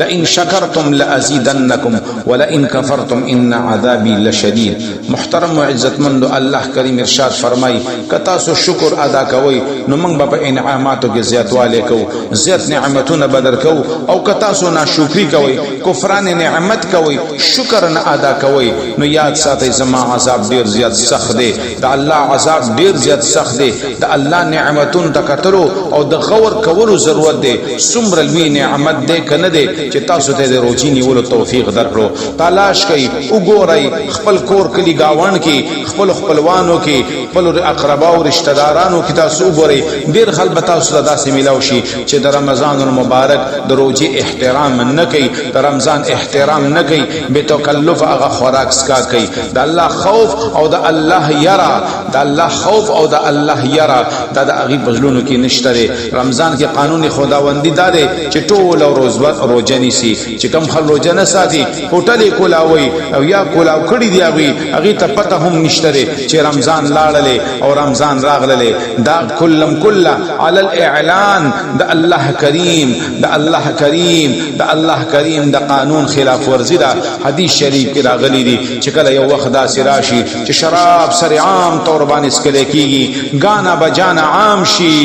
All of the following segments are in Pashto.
لئن شکرتم لازیدنکم ولئن کفرتم ان عذابی لشدید. محترم و عزتمند اللہ کریم ارشاد فرمائی کتا سو شکر ادا کوئی نو منگ با انعاماتو کے زیادوالے کو زیاد نعمتون بدر کو، او کتا سو ناشکری کوئی کفران نعمت کوئی شکر نہ ادا کوئی نو یاد ساتھ زما عذاب دیر زیاد سخت دے، دا اللہ عذاب دیر زیاد سخت دے، دا اللہ نعمتون تا کترو او دا غور کولو ضرورت دے. سمر الوی نعمت دے کن دے چی تاسو تے دے روچی نیولو توفیق در کرو. تالاش کئی اگو رئی خپل کور کلی گاوان کی خپل خپلوانو کی خپل اقرباو رشتہ دارانو کی تاسو اگو رئی دیر خلب تاسو دا سے ملاوشی چی دا رمضان المبارک دا روچی احترام نکی، دا رمضان احترام نکی، بے تکلف اغا خوراک سکا کی. دا اللہ خوف او دا اللہ یرا، دا اللہ خوف او دا اللہ یرا دا دا اغی بزلونو کی نشترے. رمضان کے قانون خداوندی دارے چی ٹول او روجنی سی چی کم خل روجن ساتی پوٹلی کولاوی او یا کولاو کڑی دی اغی تا پتہ ہم نشترے چی رمضان لاڑلے او رمضان راغللے. دا کلم کل علی الاعلان دا اللہ کریم، دا اللہ کریم، دا اللہ کریم دا قانون خلاف ورزی دا حدیث شریف کی راغلی دی چکل یو وقت دا سراشی چی شراب سر عام طور بان اسکلے کی گی، گانا بجانا عام شی،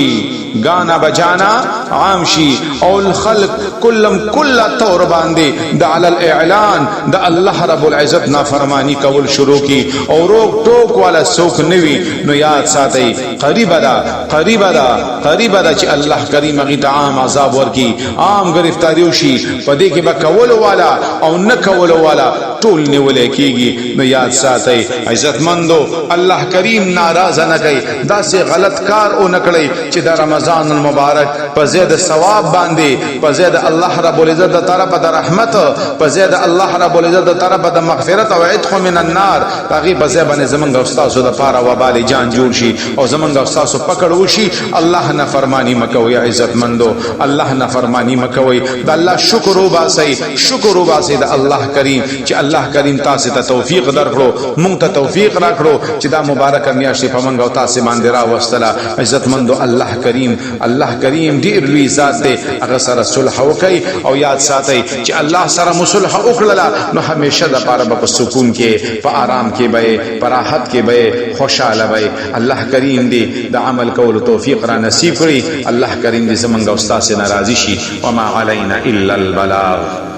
گانا بجانا عام شی، او الخلق کلم کل طور باندے دا علی الاعلان دا اللہ رب العزت نافرمانی کول شروع کی او روک ٹوک والا سوک نوی نو یاد ساتی قریب دا قریب دا قریب دا چی اللہ کریم اغیت عام عذاب ورکی عام گرفتاریو شی پدے کی با کولو والا او نکولو والا ٹول نولے کی گی نو یاد ساتی عزت مندو اللہ کریم ناراض نکئی دا سے غلط کار او نکڑی چی دا رمضان المبارک پا زید ثواب باندے پا زید اللہ رب العزت دا طرف دا رحمت پا زید اللہ رب العزت دا طرف دا مغفرت و عتق من النار تاغی پا زیبان زمانگا استاسو دا پارا وبال جان جور شی او زمانگا استاسو پکڑو شی. اللہ نفرمانی مکوی عزت مندو، اللہ نفرمانی مکوی دا اللہ شکرو باسی، شکرو باسی دا اللہ کریم چی اللہ کریم تاسی تا توفیق در کرو مونگ تا توفیق را کرو چی دا مبارک میاشتی پا منگا تاسی ماندرا وستلا. عزت مندو اللہ کریم، اللہ کریم دیر لوی ذات دے اگر سر صلح وکی او یاد ساتی چی اللہ سر مصلح اکللا نو ہمیشہ دا پارا با سکون کے پا آرام کے بے پا راحت کے بے خوشحال بے. اللہ کریم دے دا عمل کول توفیق را نصیب کری. اللہ کریم دے زمانگا استاس نرازی شی. وما علینا الا البلاغ.